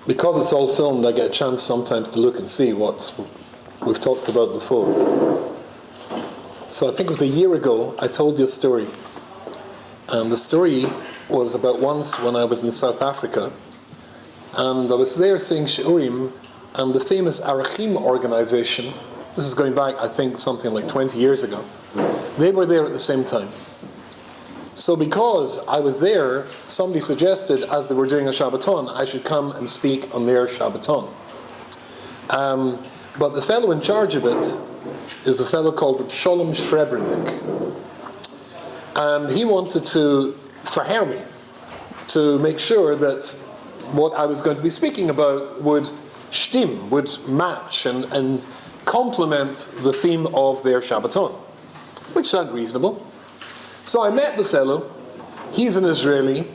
because it's all filmed, I get a chance sometimes to look and see what we've talked about before. So I think it was a year ago I told you a story. And the story was about once when I was in South Africa, and I was there seeing Shiurim, and the famous Arachim organization, this is going back I think something like 20 years ago, they were there at the same time. So because I was there, somebody suggested, as they were doing a Shabbaton, I should come and speak on their Shabbaton. But the fellow in charge of it is a fellow called Sholem Srebrenik. And he wanted to verheer me, to make sure that what I was going to be speaking about would stim, would match and complement the theme of their Shabbaton, which sounded reasonable. So I met the fellow. He's an Israeli.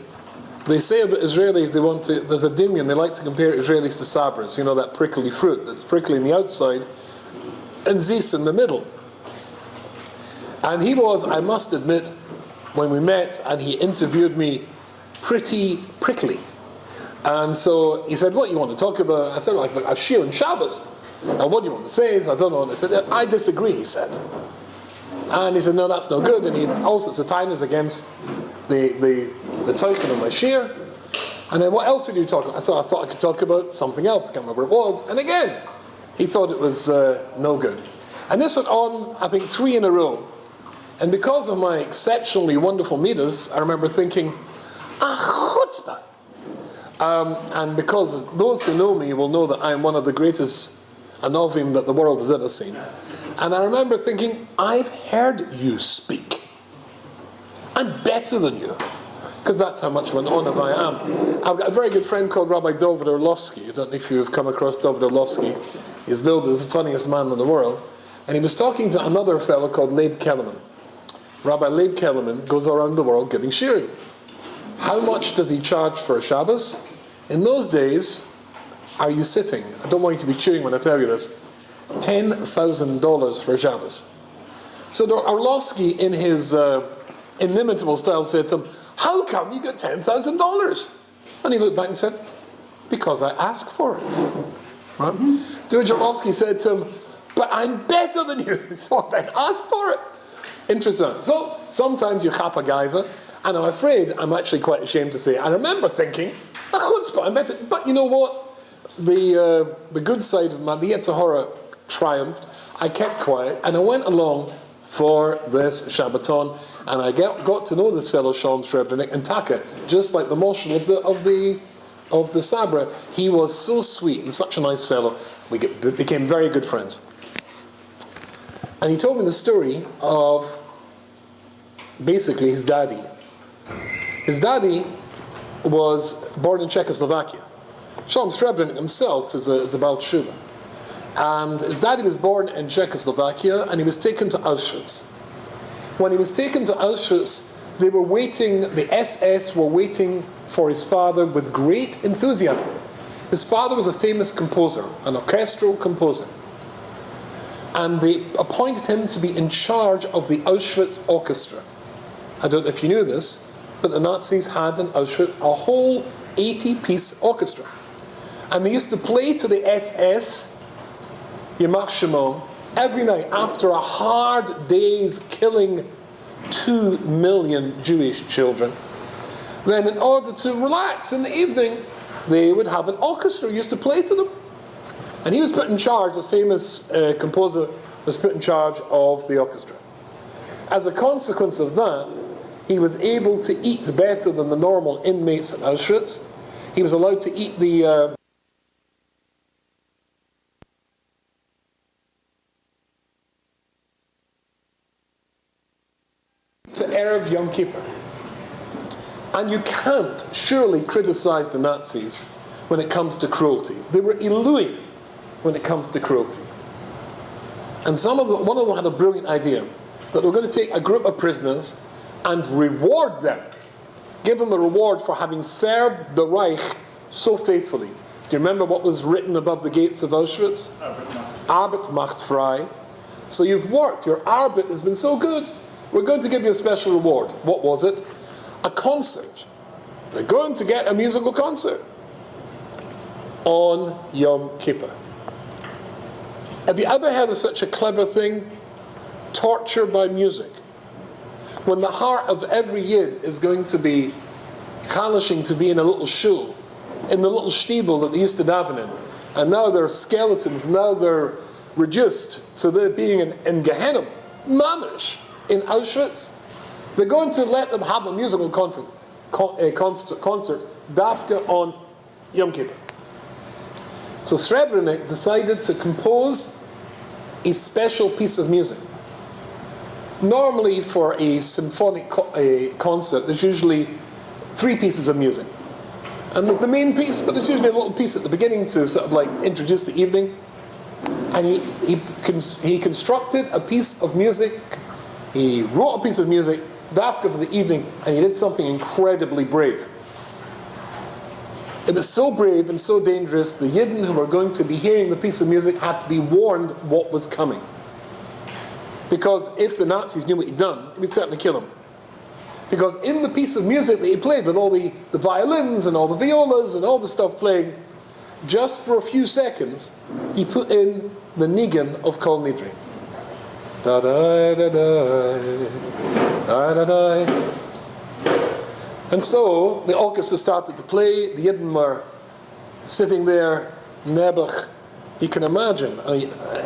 They say about Israelis, there's a dimion, they like to compare Israelis to sabras, you know, that prickly fruit that's prickly on the outside and zis in the middle. And he was, I must admit, when we met and he interviewed me, pretty prickly. And so he said, what do you want to talk about? I said, like a shir and Shabbos. And what do you want to say? So I don't know. And I said, I disagree, he said. And he said, no, that's no good. And he had all sorts of titles against the token of my shir. And then what else would you talk about? So I thought I could talk about something else. I can't remember what it was. And again, he thought it was no good. And this went on, I think, 3 in a row. And because of my exceptionally wonderful midas, I remember thinking, chutzpah. And because those who know me will know that I am one of the greatest anovim that the world has ever seen. And I remember thinking, I've heard you speak. I'm better than you. Because that's how much of an onav I am. I've got a very good friend called Rabbi David Orlovsky. I don't know if you've come across David Orlovsky. He's billed as the funniest man in the world. And he was talking to another fellow called Leib Kellerman. Rabbi Leib Kellerman goes around the world giving shiurim. How much does he charge for a Shabbos? In those days, are you sitting? I don't want you to be chewing when I tell you this. $10,000 for a Shabbos. So Orlovsky, in his inimitable style, said to him, how come you got $10,000? And he looked back and said, because I asked for it. Right? To which Orlovsky said to him, but I'm better than you, so I asked for it. Interesting. So sometimes you chap a gaiva, and I'm afraid I'm actually quite ashamed to say, I remember thinking, a chutzpah, I'm better. But you know what? The good side of man, the Yetzer Hara triumphed. I kept quiet, and I went along for this Shabbaton, and I got to know this fellow Shalom Srebrenik and Taka, just like the marshal of the Sabra. He was so sweet and such a nice fellow. We became very good friends. And he told me the story of basically his daddy. His daddy was born in Czechoslovakia. Shalom Srebrenik himself is a Baal Teshuva. And his daddy was born in Czechoslovakia, and he was taken to Auschwitz. When he was taken to Auschwitz, the SS were waiting for his father with great enthusiasm. His father was a famous composer, an orchestral composer. And they appointed him to be in charge of the Auschwitz orchestra. I don't know if you knew this, but the Nazis had in Auschwitz a whole 80-piece orchestra. And they used to play to the SS, Yamach Shemo, every night after a hard day's killing 2 million Jewish children. Then in order to relax in the evening, they would have an orchestra used to play to them. And he was put in charge, this famous composer was put in charge of the orchestra. As a consequence of that, he was able to eat better than the normal inmates at Auschwitz. He was allowed to eat the to Erev Yom Kippur. And you can't surely criticize the Nazis when it comes to cruelty. They were Elohim when it comes to cruelty. And one of them had a brilliant idea that we're going to take a group of prisoners and reward them. Give them a reward for having served the Reich so faithfully. Do you remember what was written above the gates of Auschwitz? Arbeit macht frei. So you've worked, your Arbeit has been so good. We're going to give you a special reward. What was it? A concert. They're going to get a musical concert. on Yom Kippur. Have you ever heard of such a clever thing? Torture by music. When the heart of every Yid is going to be chalishing to be in a little shul, in the little shtibel that they used to daven in, and now they're skeletons, now they're reduced to their being in Gehenna, mamish, in Auschwitz. They're going to let them have a musical concert, dafka on Yom Kippur. So Srebrenik decided to compose a special piece of music. Normally for a symphonic concert, there's usually 3 pieces of music. And there's the main piece, but there's usually a little piece at the beginning to sort of like introduce the evening. And he constructed a piece of music, he wrote a piece of music, dafka for the evening, and he did something incredibly brave. It was so brave and so dangerous, the Yidden who were going to be hearing the piece of music had to be warned what was coming. Because if the Nazis knew what he'd done, it would certainly kill him. Because in the piece of music that he played, with all the violins and all the violas and all the stuff playing, just for a few seconds, he put in the nigun of Kol Nidri. Da da da da da da da. And so the orchestra started to play. The Yidden were sitting there, nebuch. You can imagine,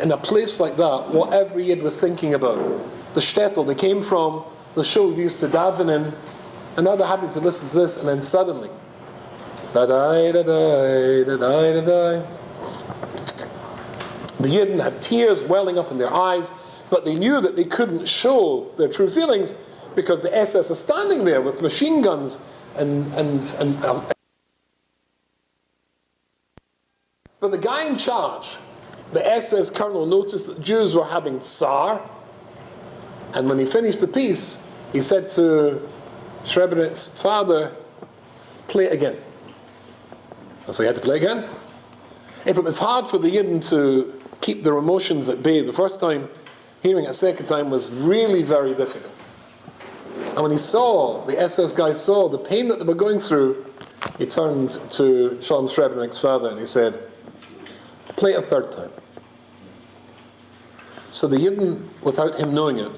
in a place like that, what every Yid was thinking about. The shtetl they came from, the shul they used to daven in, and now they're having to listen to this, and then suddenly, da-dai, da-dai, da-dai, da-dai. The Yidden had tears welling up in their eyes, but they knew that they couldn't show their true feelings because the SS are standing there with machine guns But the guy in charge, the SS colonel, noticed that the Jews were having tsar, and when he finished the piece, he said to Srebrenik's father, play it again. And so he had to play again. If it was hard for the Yidden to keep their emotions at bay the first time, hearing it a second time was really very difficult. And when the SS guy saw the pain that they were going through, he turned to Shalom Srebrenik's father and he said, play it a third time. So the Yidden, without him knowing it,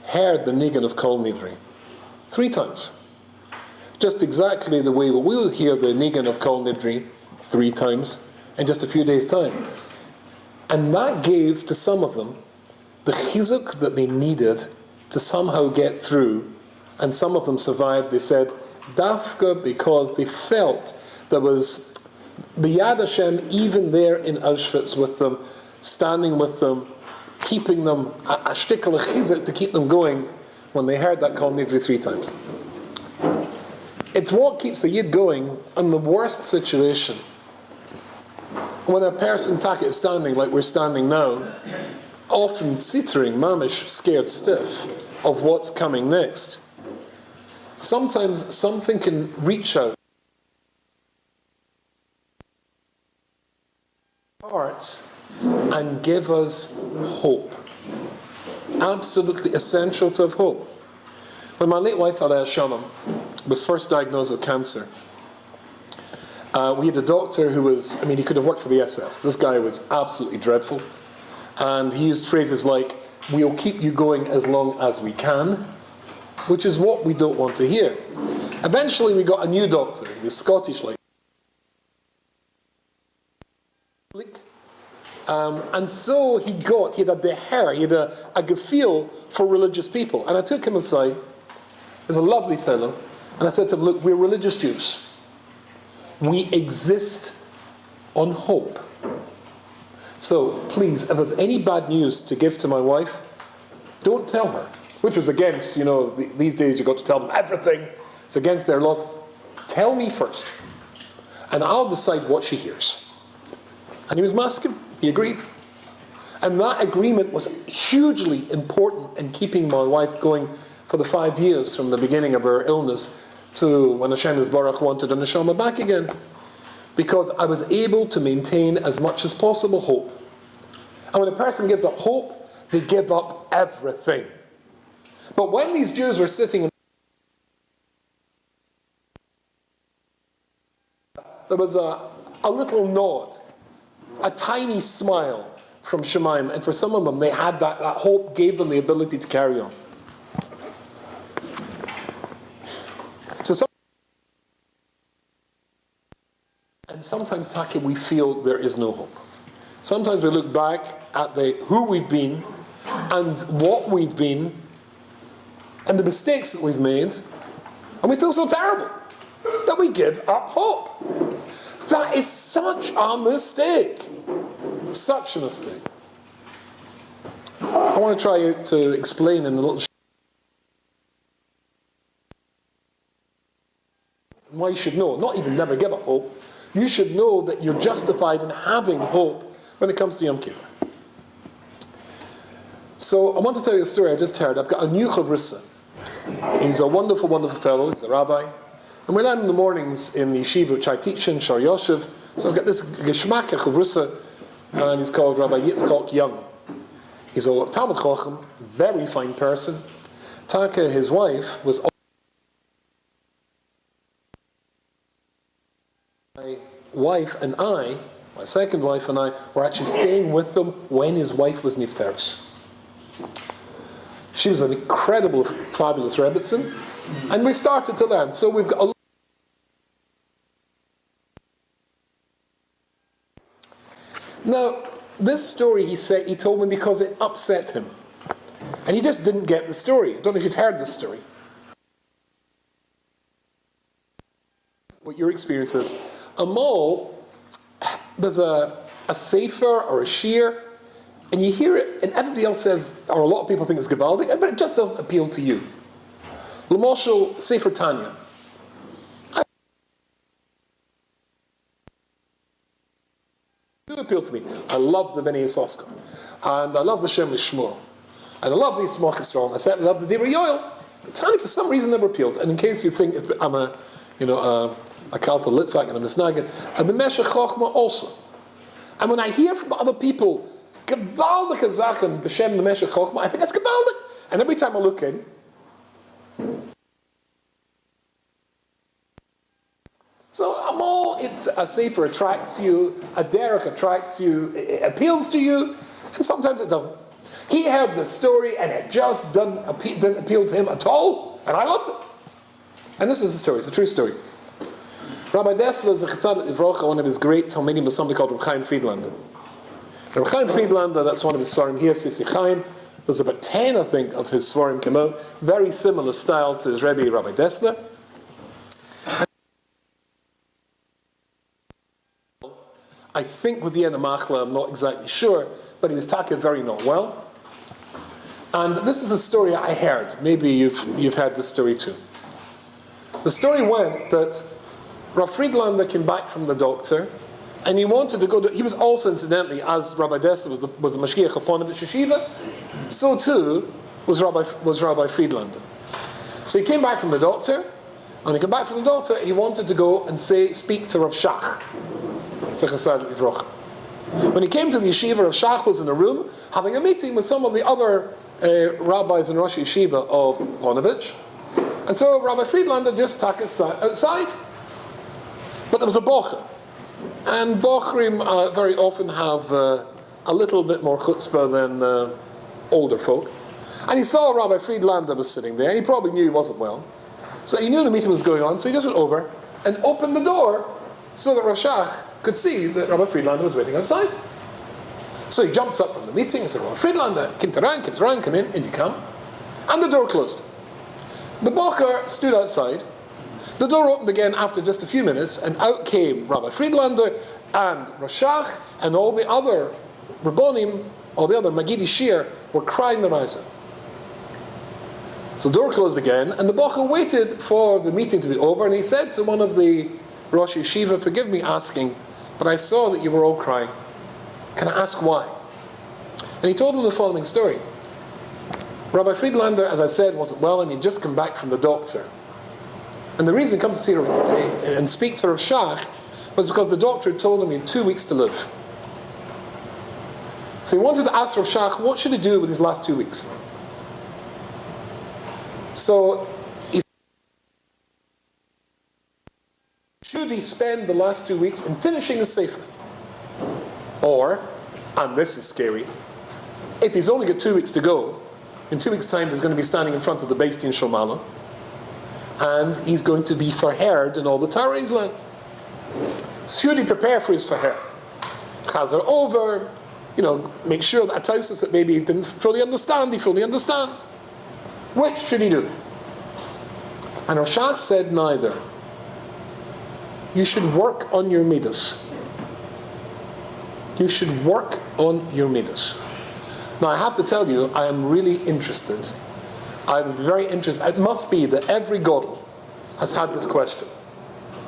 heard the nigun of Kol Nidri 3 times. Just exactly the way we'll hear the nigun of Kol Nidri 3 times in just a few days' time. And that gave to some of them the chizuk that they needed to somehow get through, and some of them survived. They said, dafka, because they felt there was the Yad Hashem even there in Auschwitz with them, standing with them, keeping them, a shtickle of chizuk to keep them going when they heard that Kol Nidri 3 times. It's what keeps a Yid going in the worst situation. When a person is standing like we're standing now, often sittering, mamish, scared stiff of what's coming next. Sometimes something can reach out hearts and give us hope. Absolutely essential to have hope. When my late wife, Aliyah Shalom, was first diagnosed with cancer, we had a doctor who was, he could have worked for the SS. This guy was absolutely dreadful. And he used phrases like, we'll keep you going as long as we can, which is what we don't want to hear. Eventually we got a new doctor, he was Scottish like. And so he had a deher, he had a gefühl for religious people. And I took him aside, he was a lovely fellow, and I said to him, look, we're religious Jews. We exist on hope. So please, if there's any bad news to give to my wife, don't tell her. Which was against, these days you've got to tell them everything. It's against their laws. Tell me first, and I'll decide what she hears. And he was masking. He agreed. And that agreement was hugely important in keeping my wife going for the 5 years from the beginning of her illness to when Hashem Yisbarach wanted her neshama back again. Because I was able to maintain as much as possible hope. And when a person gives up hope, they give up everything. But when these Jews were sitting in, there was a a little nod, a tiny smile from Shemaim. And for some of them, they had that hope gave them the ability to carry on. And sometimes, Taki, we feel there is no hope. Sometimes we look back at who we've been and what we've been and the mistakes that we've made, and we feel so terrible that we give up hope. That is such a mistake. Such a mistake. I want to try to explain in a little why you should know, not even never give up hope. You should know that you're justified in having hope when it comes to Yom Kippur. So I want to tell you a story I just heard. I've got a new chavrissa. He's a wonderful, wonderful fellow. He's a rabbi. And we learn in the mornings in the yeshiva, which I teach in, Shar Yoshev. So I've got this geschmack chavrissa, and he's called Rabbi Yitzchak Young. He's a Talmud Chacham, very fine person. Taka, his wife, was my wife and I, my second wife and I, were actually staying with them when his wife was nifteris. She was an incredible, fabulous Rebbitzin, and we started to learn. So we've got a Now, this story he told me because it upset him. And he just didn't get the story. I don't know if you've heard this story. What your experience is. A mall, there's a sefer or a shir, and you hear it, and everybody else says, or a lot of people think it's gewaldig, but it just doesn't appeal to you. L'moshel, Sefer Tanya. It appealed to me. I love the Bnei Yissaschar, and I love the Shem Shmuel, and I love the Yismach Yisrael, and I certainly love the Divrei Yoel. But Tanya, for some reason, never appealed. And in case you think I'm a Kalta Litvak and a Misnagid, and the Meshech Chochma also. And when I hear from other people, gewaldige Sachen b'shem the Meshech Chochma, I think that's gewaldig. And every time I look in, so it's a sefer attracts you, a derech attracts you, it appeals to you, and sometimes it doesn't. He heard the story and it just didn't appeal to him at all, and I loved it. And this is the story, it's a true story. Rabbi Dessler is a Chesed Livrocha, one of his great Talmidim, was somebody called Reb Chaim Friedlander. Reb Chaim Friedlander, that's one of his Svarim here, Sisi Chaim. There's about 10, I think, of his Svarim come out. Very similar style to his Rebbe, Rabbi Dessler. I think with the Machla, I'm not exactly sure, but he was taken very not well. And this is a story I heard. Maybe you've heard this story too. The story went that Rav Friedlander came back from the doctor, and he wanted to go to. He was also, incidentally, as Rabbi Dessler was the Mashgiach of Ponevezh Yeshiva, so too was Rabbi Friedlander. So he came back from the doctor, and he came back from the doctor. He wanted to go and speak to Rav Shach. When he came to the yeshiva, Rav Shach was in a room having a meeting with some of the other rabbis and Rosh Yeshiva of Ponevezh. And so Rabbi Friedlander just took us outside. But there was a bocher. And bochrim very often have a little bit more chutzpah than older folk. And he saw Rabbi Friedlander was sitting there. He probably knew he wasn't well. So he knew the meeting was going on, so he just went over and opened the door so that Rav Shach could see that Rabbi Friedlander was waiting outside. So he jumps up from the meeting and said, Rabbi Friedlander, come in, and you come. And the door closed. The bocher stood outside. The door opened again after just a few minutes, and out came Rabbi Friedlander and Rav Shach and all the other Rabbonim, all the other Magidi Shir, were crying their eyes out. So the door closed again, and the bocher waited for the meeting to be over, and he said to one of the Rosh Yeshiva, forgive me asking, but I saw that you were all crying. Can I ask why? And he told them the following story. Rabbi Friedlander, as I said, wasn't well, and he'd just come back from the doctor. And the reason he come to see and speak to Rav Shach was because the doctor had told him he had 2 weeks to live. So he wanted to ask Rav Shach, what should he do with his last 2 weeks? So he should should he spend the last 2 weeks in finishing the Sefer? Or, and this is scary, if he's only got 2 weeks to go, in 2 weeks' time he's going to be standing in front of the Beis Din Shel Maalah, and he's going to be verheard in all the Torah he's learned. Should he prepare for his verher? Chazer over, make sure that Ataisis that maybe he didn't fully understand, he fully understands. Which should he do? And Roshach said neither. You should work on your midas. You should work on your midas. Now I have to tell you, I am really interested. I'm very interested. It must be that every Godel has had this question.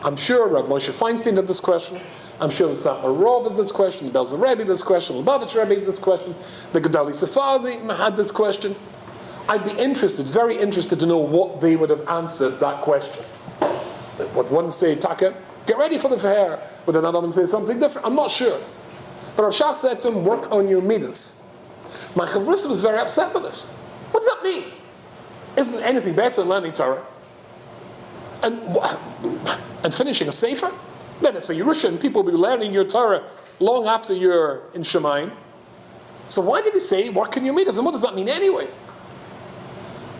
I'm sure Rabbi Moshe Feinstein had this question. I'm sure that Satmar Rov has this question. Belzer Rebbe this question. Lubavitch Rebbe this question. The Gedali Sephardi had this question. I'd be interested, very interested to know what they would have answered that question. Would one say, Taka, get ready for the fair? Would another one say something different? I'm not sure. But Rav Shach said to him, work on your midas. My Chavrusa was very upset with this. What does that mean? Isn't anything better than learning Torah? And finishing a Sefer? Then it's a Yerusha, and people will be learning your Torah long after you're in Shemayim. So why did he say, work on your midas? And what does that mean anyway?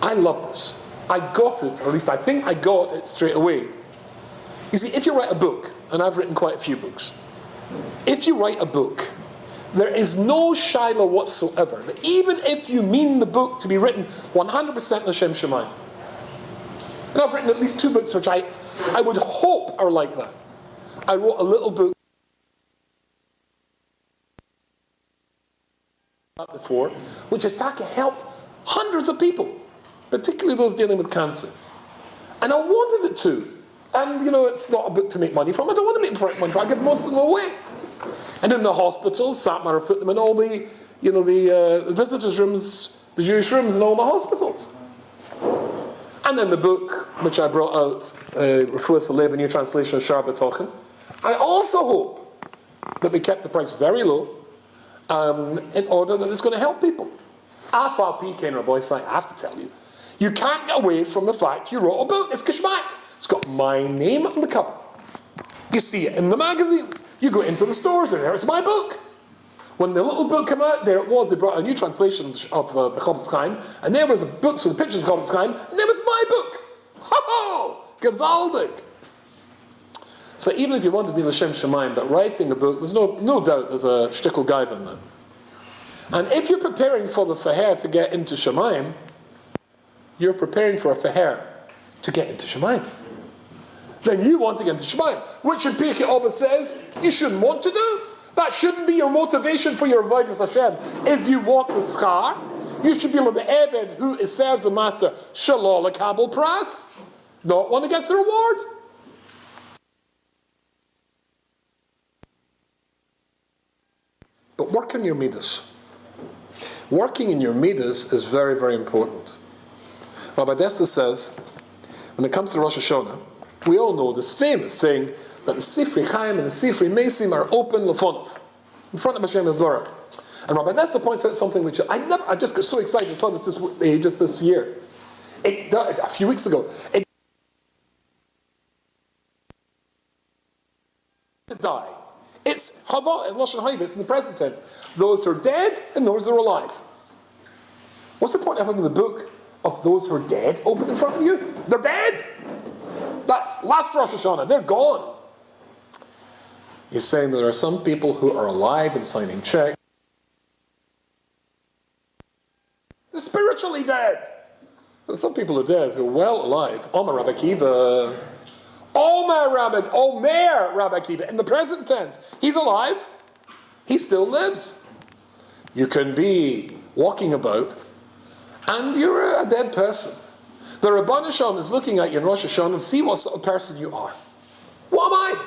I love this. I got it, or at least I think I got it straight away. You see, if you write a book, and I've written quite a few books, if you write a book, there is no shaila whatsoever that even if you mean the book to be written 100% L'Shem Shemayim, and I've written at least 2 books which I would hope are like that. I wrote a little book before, which has helped hundreds of people, particularly those dealing with cancer. And I wanted it to. And, it's not a book to make money from. I don't want to make money from it. I give most of them away. And in the hospitals, Satmar have put them in all the visitors' rooms, the Jewish rooms in all the hospitals. And then the book, which I brought out, Refuas Alev, a new translation of Shar B'Tochen, I also hope that we kept the price very low in order that it's going to help people. Afal P. Rabbi, I have to tell you, you can't get away from the fact you wrote a book. It's Kishmak. It's got my name on the cover. You see it in the magazines. You go into the stores and there it's my book. When the little book came out, there it was. They brought a new translation of the Chofetz Chaim, and there was the books with the pictures of Chofetz Chaim, and there was my book. Ho-ho! Gewaldig! So even if you want to be L'Shem Shemayim, but writing a book, there's no doubt there's a shtickle gaiva in that. And if you're preparing for the Feher to get into Shemayim, you're preparing for a Feher to get into Shemayim. Then you want to get into Shemayim, which in Pirkei Avos says you shouldn't want to do. That shouldn't be your motivation for your avodas Hashem. Is you want the schar, you should be like the Eved who serves the master Shalol Kabel Pras, not one who gets the reward. But work on your midas. Working in your midas is very, very important. Rabbi Desta says, when it comes to Rosh Hashanah, we all know this famous thing that the Sifrei Chaim and the Sifrei Mesim are open lefonov, in front of Hashem Yisborach. And Rabbi Desta points out something which I just got so excited. I saw this just this year. A few weeks ago. To die. It's Hava, it's Lashon Haiva, it's in the present tense. Those who are dead and those who are alive. What's the point of having the book of those who are dead open in front of you? They're dead! That's last Rosh Hashanah, they're gone. He's saying that there are some people who are alive and signing checks. They're spiritually dead. And some people are dead who are well alive. Omer Rabbi Akiva. Omer Rabbi Akiva. In the present tense, he's alive. He still lives. You can be walking about and you're a dead person. The Rabban Shalom is looking at you in Rosh Hashanah and see what sort of person you are. What am I?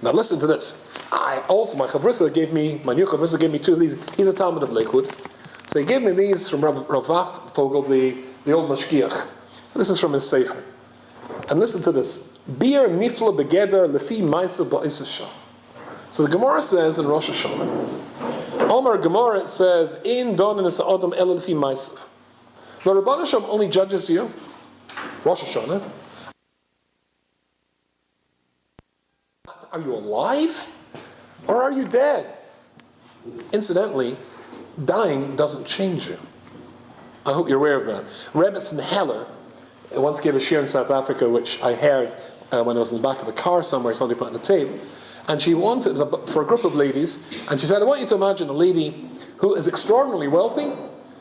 Now listen to this. My new Chavrusa gave me 2 of these. He's a Talmud of Lakewood. So he gave me these from Rav Fogel, the old Mashkiach. This is from his Sefer. And listen to this. Bir nifla begeder lefi ma'asav ba'isasha. So the Gemara says in Rosh Hashanah, Omer Gemara, it says, in donin es adam el lefi ma'asav. The Rabban Shalom only judges you, Rosh Hashanah, Are you alive? Or are you dead? Incidentally, dying doesn't change you. I hope you're aware of that. Rebbetzin Heller once gave a share in South Africa, which I heard when I was in the back of a car somewhere, somebody put on a tape. And she wanted, it was for a group of ladies, and she said, I want you to imagine a lady who is extraordinarily wealthy,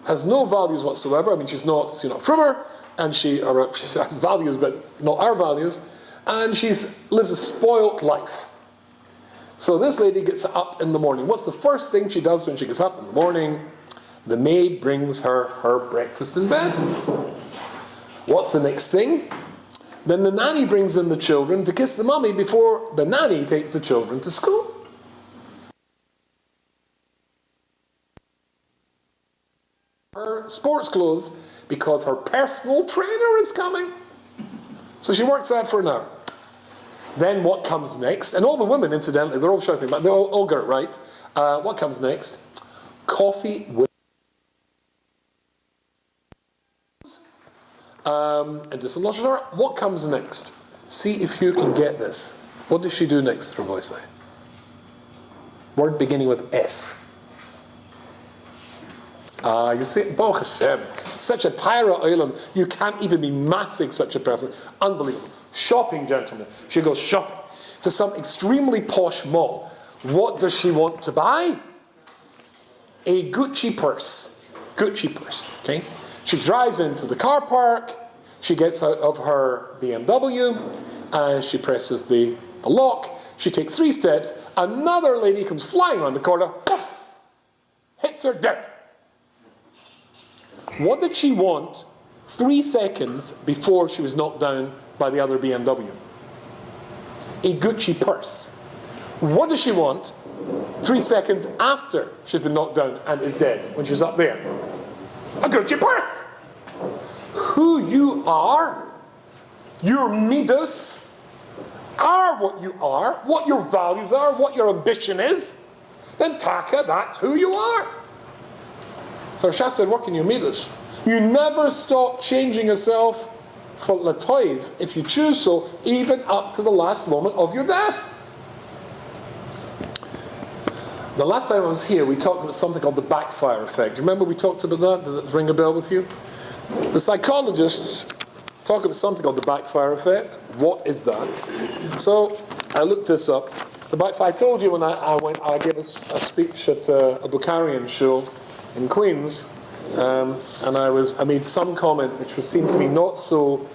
has no values whatsoever. I mean, she's not frummer, and she has values, but not our values, and she lives a spoilt life. So this lady gets up in the morning. What's the first thing she does when she gets up in the morning? The maid brings her breakfast in bed. What's the next thing? Then the nanny brings in the children to kiss the mummy before the nanny takes the children to school. Her sports clothes because her personal trainer is coming. So she works out for an hour. Then what comes next? And all the women, incidentally, they're all shouting, but they all get it right. What comes next? Coffee with and just some lotion. What comes next? See if you can get this. What does she do next, her voice? Word beginning with S. You see, Baruch Hashem, such a Tyra Olam, you can't even be massing such a person. Unbelievable. Shopping, gentlemen. She goes shopping to some extremely posh mall. What does she want to buy? A Gucci purse. Gucci purse, okay? She drives into the car park, she gets out of her BMW, and she presses the lock. She takes 3 steps, another lady comes flying around the corner, boom, hits her dead. What did she want 3 seconds before she was knocked down by the other BMW? A Gucci purse. What does she want 3 seconds after she's been knocked down and is dead, when she's up there? A Gucci purse. Who you are, your midas, are what you are, what your values are, what your ambition is, then taka, that's who you are. So Shah said, work in your midas. You never stop changing yourself for latoiv, if you choose so, even up to the last moment of your death. The last time I was here, we talked about something called the backfire effect. Remember we talked about that? Did it ring a bell with you? The psychologists talk about something called the backfire effect. What is that? So I looked this up. The backfire, I told you when I gave a speech at a Bukharian show in Queens, and I made some comment which was seemed to me not so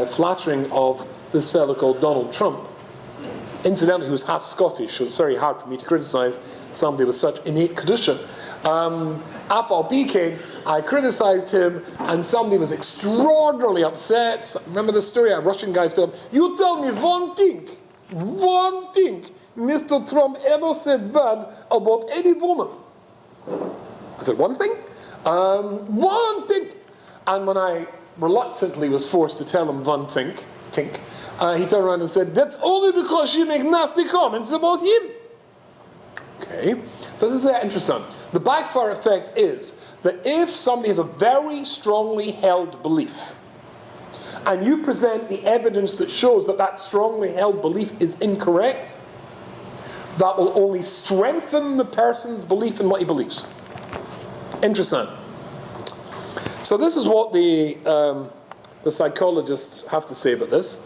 flattering of this fellow called Donald Trump. Incidentally, he was half Scottish, so it's very hard for me to criticise somebody with such innate kedusha. Afal came, I criticised him, and somebody was extraordinarily upset. Remember the story? A Russian guy told him, you tell me one thing Mr. Trump ever said bad about any woman. I said, one thing? One thing. And when I reluctantly was forced to tell him one thing, he turned around and said, that's only because she makes nasty comments about him. Okay, so this is interesting. The backfire effect is that if somebody has a very strongly held belief, and you present the evidence that shows that that strongly held belief is incorrect, that will only strengthen the person's belief in what he believes. Interesting. So this is what the psychologists have to say about this.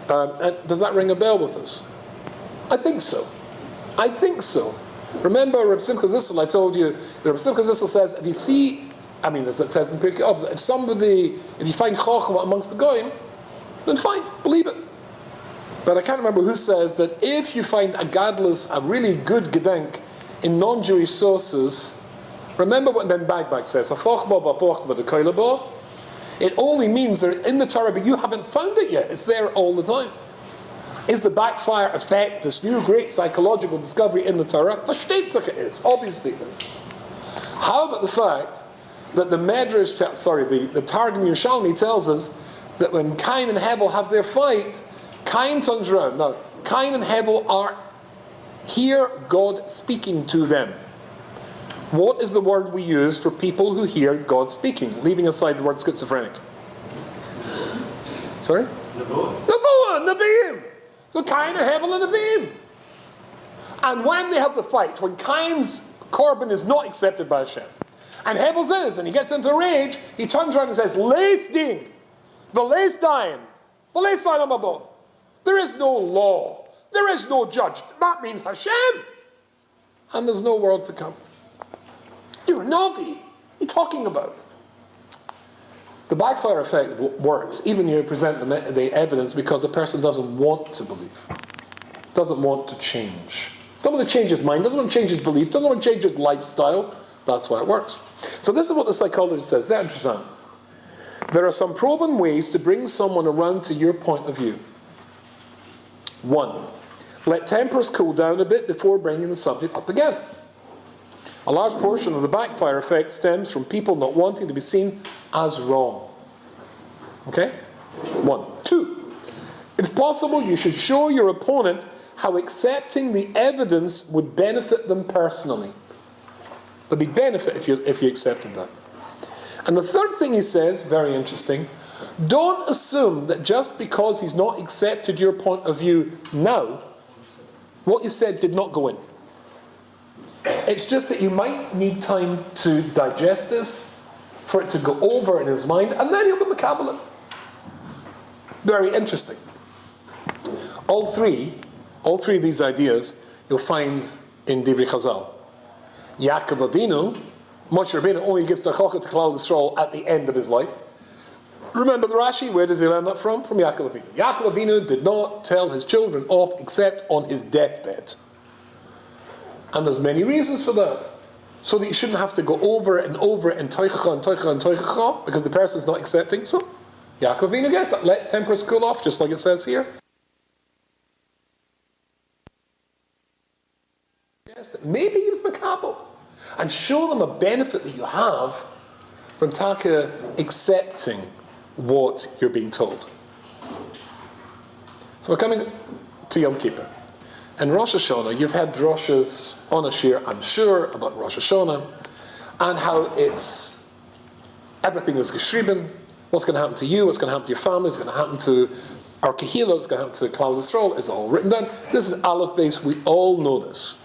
And does that ring a bell with us? I think so. Remember Reb Simcha Zissel, I told you, Reb Simcha Zissel says, if you see, as it says in Pirkei Avos, if you find Chacham amongst the Goyim, then fine, believe it. But I can't remember who says that if you find a gadlus, a really good gedenk, in non-Jewish sources, remember what Ben Bagbag says, it only means that it's in the Torah, but you haven't found it yet. It's there all the time. Is the backfire effect this new great psychological discovery in the Torah? Versteht it is, obviously it is. How about the fact that the Medrash, the Targum Yerushalmi tells us that when Cain and Hevel have their fight, Cain turns around. Now, Cain and Hevel hear God speaking to them. What is the word we use for people who hear God speaking, leaving aside the word schizophrenic? Sorry? Nevuah, Nevi'im. So Cain and Hevel and Nevi'im. And when they have the fight, when Cain's korban is not accepted by Hashem, and Abel's is, and he gets into a rage, he turns around and says, Leis din, v'leis dayan, v'leis olam haba. There is no law. There is no judge. That means Hashem. And there's no world to come. You're a Navi. What are you talking about? The backfire effect works, even when you present the evidence, because the person doesn't want to believe. Doesn't want to change. Doesn't want to change his mind. Doesn't want to change his belief. Doesn't want to change his lifestyle. That's why it works. So this is what the psychologist says. Very interesting. There are some proven ways to bring someone around to your point of view. 1. Let tempers cool down a bit before bringing the subject up again. A large portion of the backfire effect stems from people not wanting to be seen as wrong. Okay? 1. 2. If possible, you should show your opponent how accepting the evidence would benefit them personally. There'd be benefit if you accepted that. And the third thing he says, very interesting, don't assume that just because he's not accepted your point of view now, what you said did not go in. It's just that you might need time to digest this, for it to go over in his mind, and then he'll be makabel it. Very interesting. All three of these ideas you'll find in Divrei Chazal. Yaakov Avinu, Moshe Rabbeinu only gives Tzachaka to Klal Yisrael at the end of his life. Remember the Rashi, where does he learn that from? From Yaakov Avinu. Yaakov Avinu did not tell his children off except on his deathbed. And there's many reasons for that. So that you shouldn't have to go over it and over it and toichacha and toichacha and toichacha, because the person's not accepting. So Yaakov Avinu gets that. Let tempers cool off, just like it says here. Maybe he was makabel, and show them a benefit that you have from taka accepting what you're being told. So we're coming to Yom Kippur. And Rosh Hashanah, you've had droshes on a shir, I'm sure, about Rosh Hashanah, and how it's, everything is geschrieben, what's going to happen to you, what's going to happen to your family, what's going to happen to our Kehillah, what's going to happen to Klal Yisrael, is all written down. This is Aleph Beis, we all know this.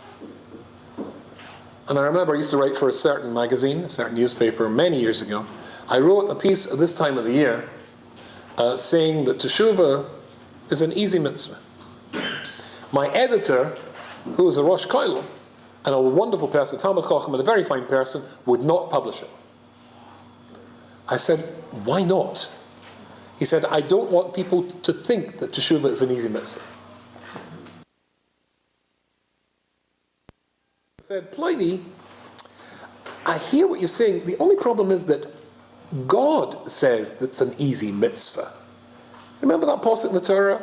And I remember I used to write for a certain magazine, a certain newspaper, many years ago. I wrote a piece at this time of the year saying that Teshuvah is an easy mitzvah. My editor, who was a Rosh Koilel, and a wonderful person, Talmud Chacham, and a very fine person, would not publish it. I said, why not? He said, I don't want people to think that Teshuvah is an easy mitzvah. I said, Ploini, I hear what you're saying. The only problem is that God says that's an easy mitzvah. Remember that pasuk in the Torah?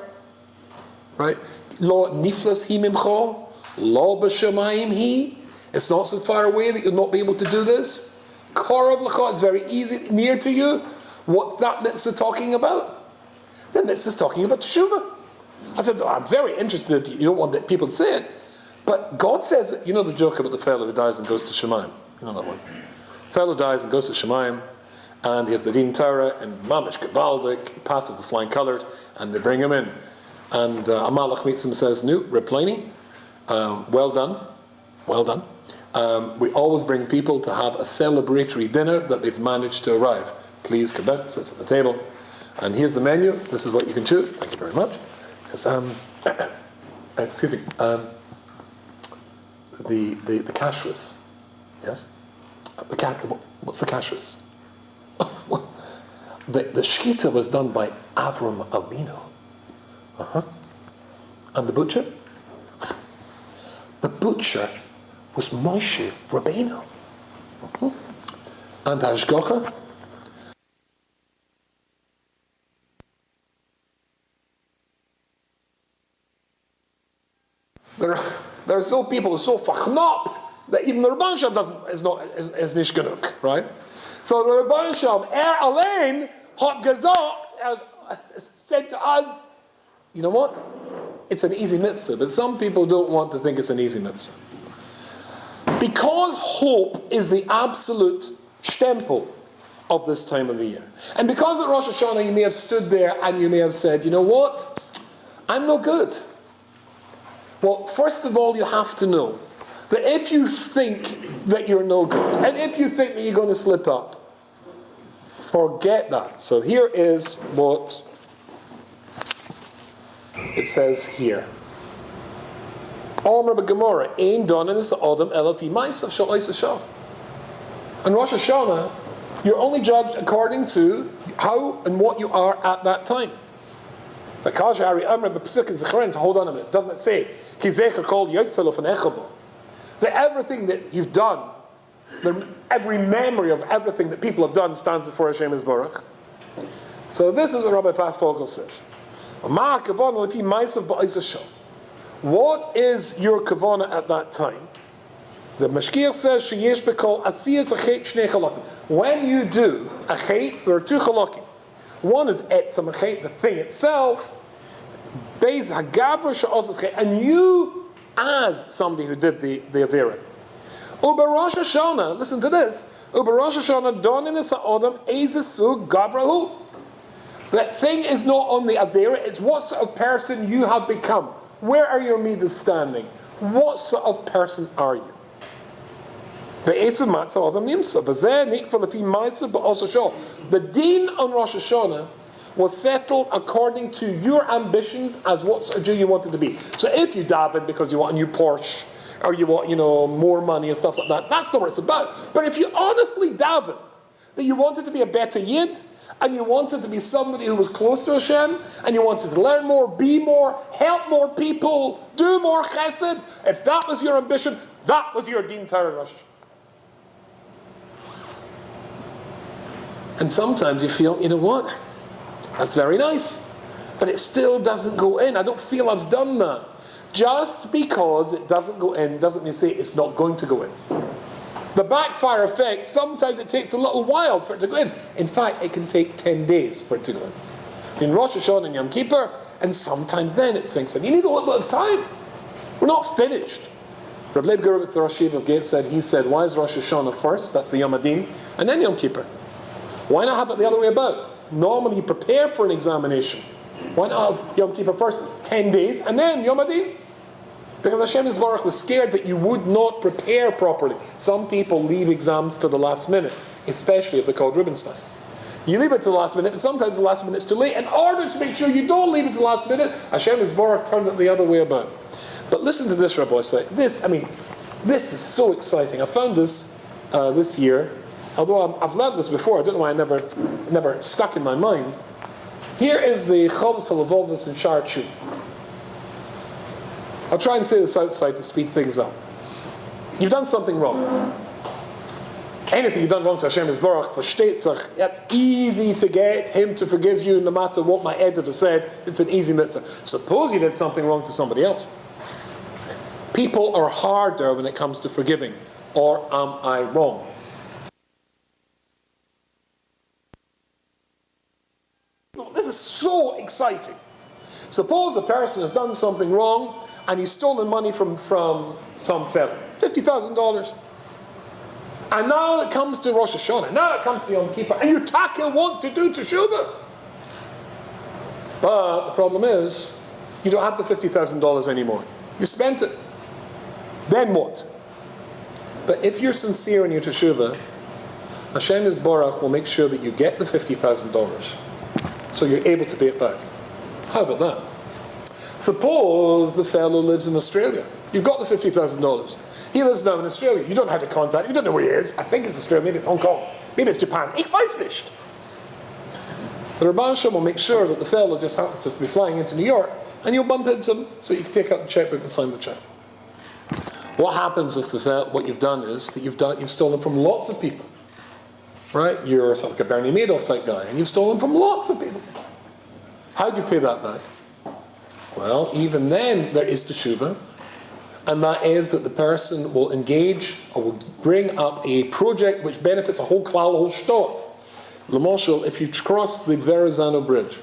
Right? Lo niflas hi mimcha, lo b'shamayim hi. It's not so far away that you'll not be able to do this. Korav l'cha, it's very easy, near to you. What's that mitzvah talking about? The mitzvah is talking about teshuvah. I said, oh, I'm very interested. You don't want people to say it. But God says it. You know the joke about the fellow who dies and goes to Shemaim? You know that one? The fellow dies and goes to Shemaim, and he has the Din Torah, and Mamish Gavaldik, he passes the flying colours, and they bring him in. And a Malach meets him and says, "Nu, Replani, well done, well done. We always bring people to have a celebratory dinner that they've managed to arrive. Please come down," sits at the table, and here's the menu. This is what you can choose. Thank you very much. He says, excuse me, the kashrus, yes? What's the kashrus? The shkita was done by Avram Avinu. And the butcher? The butcher was Moshe Rabbeinu. And Hashgacha? There are so people who are so fachnopt that even the Rabban Shem is nicht genug, right? So the Rabban Shem, Alain, hot gesagt, has said to us, you know what? It's an easy mitzvah, but some people don't want to think it's an easy mitzvah. Because hope is the absolute stempel of this time of the year. And because at Rosh Hashanah you may have stood there and you may have said, you know what? I'm no good. Well, first of all, you have to know that if you think that you're no good, and if you think that you're going to slip up, forget that. So here is what it says here. And Rosh Hashanah, you're only judged according to how and what you are at that time. But hold on a minute, doesn't it say that everything that you've done, every memory of everything that people have done stands before Hashem Yisborach? So this is what Rabbi Fachvogel says. What is your kavanah at that time? The Mashgiach says, sheyesh b'kol asiyas achet shnei chalakim. When you do a chet, there are two chalakim. One is etzam achet, the thing itself. Beis hagabra she'osas chet, and you as somebody who did the avera. Uber Rosh Hashanah, listen to this. Uber Rosh Hashanah donin es ha'odam ezesu gabrahu. That thing is not on the avera; it's what sort of person you have become. Where are your midas standing? What sort of person are you? The deen on Rosh Hashanah was settled according to your ambitions as what sort of Jew you wanted to be. So if you daven because you want a new Porsche, or you want, more money and stuff like that, that's not what it's about. But if you honestly davened that you wanted to be a better Yid, and you wanted to be somebody who was close to Hashem, and you wanted to learn more, be more, help more people, do more chesed, if that was your ambition, that was your Deen Torah Rosh. And sometimes you feel, you know what, that's very nice, but it still doesn't go in. I don't feel I've done that. Just because it doesn't go in doesn't mean say it's not going to go in. The backfire effect, sometimes it takes a little while for it to go in. In fact, it can take 10 days for it to go in. In Rosh Hashanah and Yom Kippur, and sometimes then it sinks in. You need a little bit of time. We're not finished. Rabbi Leib Gurevitz, the Rosh Yeshiva of Gate, said, why is Rosh Hashanah first? That's the Yom Adin. And then Yom Kippur. Why not have it the other way about? Normally you prepare for an examination. Why not have Yom Kippur first, 10 days, and then Yom Adin? Because Hashem Yisborach was scared that you would not prepare properly. Some people leave exams to the last minute, especially if they're called Rubinstein. You leave it to the last minute, but sometimes the last minute's too late. In order to make sure you don't leave it to the last minute, Hashem Yisborach turned it the other way about. But listen to this, Rabbi say. This is so exciting. I found this this year, although I've learned this before. I don't know why I never stuck in my mind. Here is the Chovos HaLevavos in Shar Tshuva. I'll try and say this outside to speed things up. You've done something wrong. Anything you've done wrong to Hashem Yisborach, versteht sich, it's easy to get Him to forgive you no matter what my editor said. It's an easy mitzvah. Suppose you did something wrong to somebody else. People are harder when it comes to forgiving. Or am I wrong? This is so exciting. Suppose a person has done something wrong and he's stolen money from some fellow, $50,000. And now it comes to Rosh Hashanah, now it comes to Yom Kippur, and you taka want to do teshuvah. But the problem is, you don't have the $50,000 anymore. You spent it. Then what? But if you're sincere in your teshuvah, Hashem Yisborach will make sure that you get the $50,000, so you're able to pay it back. How about that? Suppose the fellow lives in Australia. You've got the $50,000. He lives now in Australia. You don't know how to contact him. You don't know where he is. I think it's Australia. Maybe it's Hong Kong. Maybe it's Japan. Ich weiß nicht. The Rabban Shem will make sure that the fellow just happens to be flying into New York, and you'll bump into him so you can take out the checkbook and sign the check. What happens if what you've done is that you've stolen from lots of people? Right? You're sort of like a Bernie Madoff type guy, and you've stolen from lots of people. How do you pay that back? Well, even then there is teshuvah, and that is that the person will engage or will bring up a project which benefits a whole klal, a whole shtot. L'moshel, if you cross the Verrazano Bridge,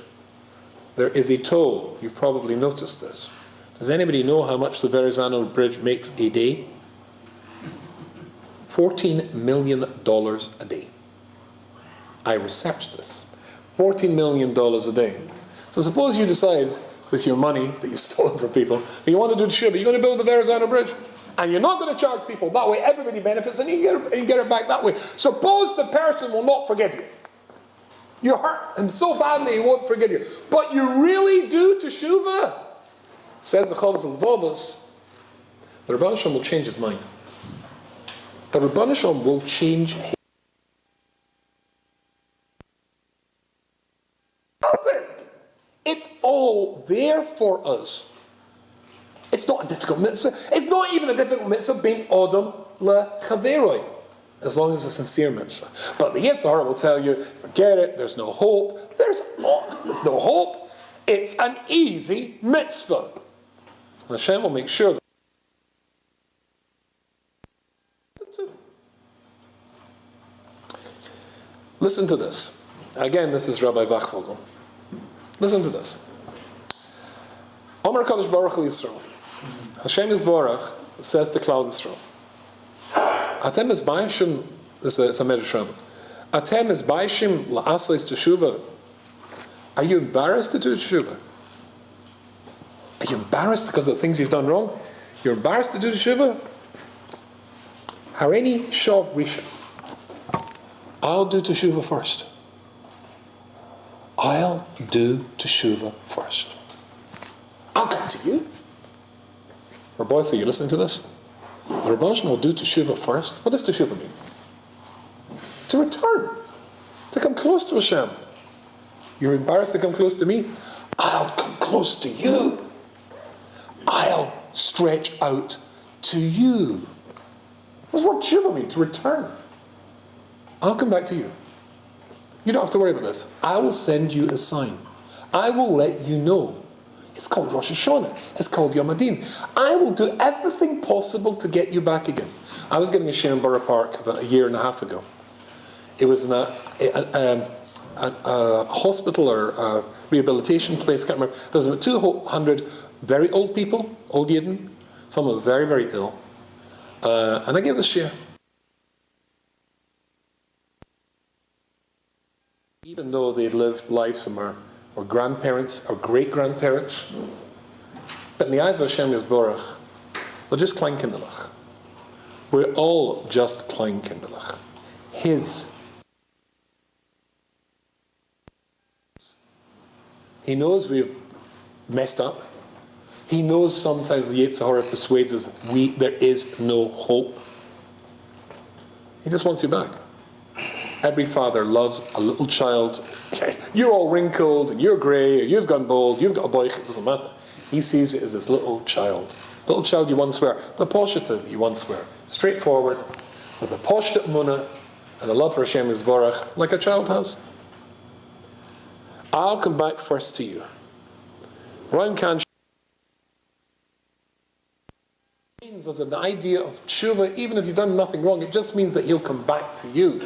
there is a toll. You've probably noticed this. Does anybody know how much the Verrazano Bridge makes a day? $14 million a day. I researched this. $14 million a day. So suppose you decide, with your money that you've stolen from people, but you want to do teshuva, you're going to build the Verrazano Bridge. And you're not going to charge people. That way everybody benefits and you can get it back that way. Suppose the person will not forgive you. You hurt him so badly he won't forgive you. But you really do teshuva. Says the Chovos Levovos, the Rebbeinu Shalom will change his mind. The Rebbeinu Shalom will change his mind. It's all there for us. It's not a difficult mitzvah. It's not even a difficult mitzvah being Odom lechaveroi, as long as it's a sincere mitzvah. But the Yetzer Hara will tell you, forget it, there's no hope. There's no hope. It's an easy mitzvah. And Hashem will make sure that. Listen to this. Again, this is Rabbi Wachvogel. Listen to this. Omer Kadosh Baruch Hu Yisrael. Hashem Yisborach says to Klal Yisrael, Atem Mizbayishim, this is a Medrash Rabbah, Atem Mizbayishim la'asleis teshuva. Are you embarrassed to do teshuva? Are you embarrassed because of the things you've done wrong? You're embarrassed to do teshuva? Hareini Shov Risha. I'll do teshuva first. I'll do teshuva first. I'll come to you. Rabbi, so you listening to this? The Rebbeinu will do teshuva first. What does teshuva mean? To return. To come close to Hashem. You're embarrassed to come close to me? I'll come close to you. I'll stretch out to you. What's what teshuva mean? To return. I'll come back to you. You don't have to worry about this. I will send you a sign. I will let you know. It's called Rosh Hashanah. It's called Yom Adin. I will do everything possible to get you back again. I was getting a share in Borough Park about a year and a half ago. It was in a hospital or a rehabilitation place, I can't remember. There was about 200 very old people, old Yidden. Some of them very, very ill. And I gave the share. Even though they'd lived lives somewhere, or grandparents, or great-grandparents. But in the eyes of Hashem Yisborach, they're just klein kinderlich. We're all just klein kinderlich. His. He knows we've messed up. He knows sometimes the Yetzer Hara persuades us there is no hope. He just wants you back. Every father loves a little child. Okay, you're all wrinkled, and you're grey, or you've gone bald, you've got a boich, it doesn't matter. He sees it as this little child. Little child you once were, the poshita that you once were. Straightforward, with a poshta emunah, and a love for Hashem Yisborach, like a child has. I'll come back first to you. Ryan Khan means as an idea of tshuva, even if you've done nothing wrong, it just means that he'll come back to you.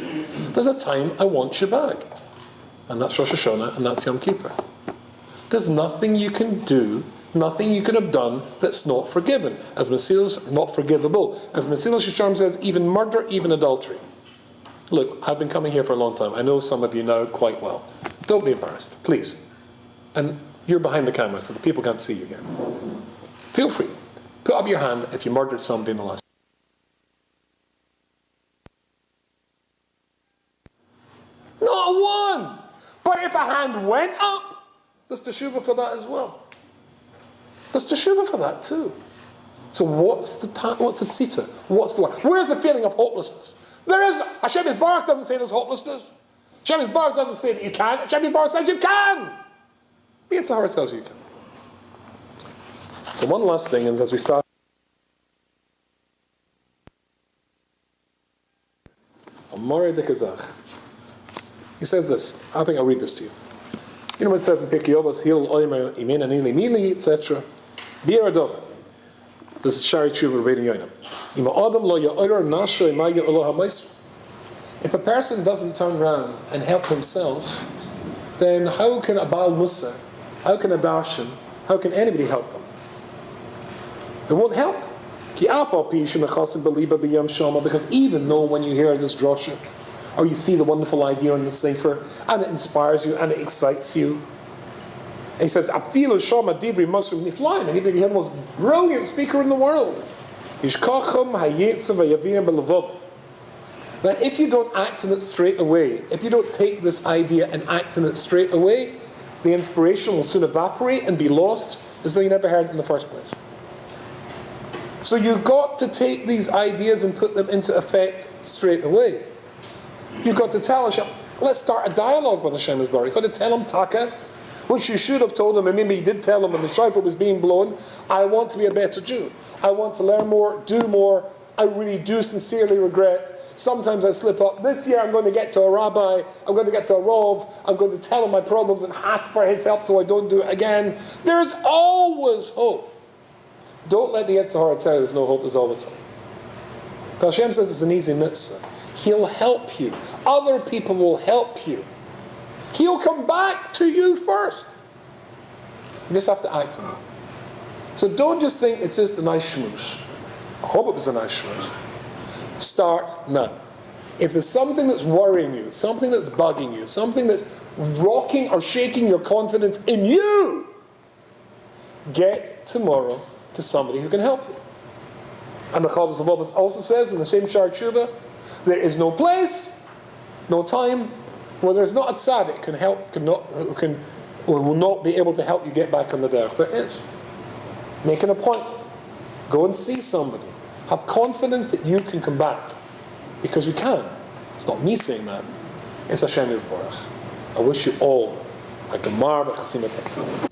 There's a time I want you back. And that's Rosh Hashanah, and that's Yom Kippur. There's nothing you can do, nothing you could have done that's not forgiven. As Mesilas, not forgivable. As Mesilas Yesharim says, even murder, even adultery. Look, I've been coming here for a long time. I know some of you know quite well. Don't be embarrassed, please. And you're behind the camera, so the people can't see you again. Feel free. Put up your hand if you murdered somebody in the last. Not one! But if a hand went up, there's teshuva for that as well. There's teshuva for that too. So what's the tzita? What's the one? Where's the feeling of hopelessness? There is. Hashem Yisborach doesn't say there's hopelessness. Hashem Yisborach doesn't say that you can't. Hashem Yisborach says you can. The Yetzer Hara tells you can. So one last thing, and as we start, Amore de Kazach. He says this. I think I'll read this to you. You know what it says in Pirkei Avos, Hil Oimer Imen Anili Mili, etc. Bir Adov. This is Shari Tshuva Rabbeinu Yoina. Ima Adam lo ya'orer nasho imaya Allah haMosr. If a person doesn't turn around and help himself, then how can a Baal Musa, how can a Darshan, how can anybody help them? It won't help. Because even though when you hear this drosha, or you see the wonderful idea in the sefer, and it inspires you, and it excites you, He says, "Afilu shama divri Muslim niflaim," and he'd be the most brilliant speaker in the world. Yishkacham hayetzav vayavim belavav. That if you don't act on it straight away, if you don't take this idea and act on it straight away, the inspiration will soon evaporate and be lost as though you never heard it in the first place. So you've got to take these ideas and put them into effect straight away. You've got to tell Hashem, let's start a dialogue with Hashem Yisbarach. You've got to tell him taka, which you should have told him, and maybe you did tell him when the shofar was being blown, I want to be a better Jew. I want to learn more, do more. I really do sincerely regret. Sometimes I slip up. This year I'm going to get to a rabbi, I'm going to get to a rov, I'm going to tell him my problems and ask for his help so I don't do it again. There's always hope. Don't let the Yetzer Hara tell you there's no hope, there's always hope. Because Hashem says it's an easy mitzvah. He'll help you. Other people will help you. He'll come back to you first. You just have to act on that. So don't just think it's just a nice schmooze. I hope it was a nice schmooze. Start now. If there's something that's worrying you, something that's bugging you, something that's rocking or shaking your confidence in you, get tomorrow to somebody who can help you. And the Chavos Levavos also says in the same Shar Tshuva, there is no place, no time, where there's not a tzaddik can help, or will not be able to help you get back on the derech. There is. Make an appointment. Go and see somebody. Have confidence that you can come back. Because you can. It's not me saying that. It's Hashem Yisbarach. I wish you all a gemar v'chasim atayim.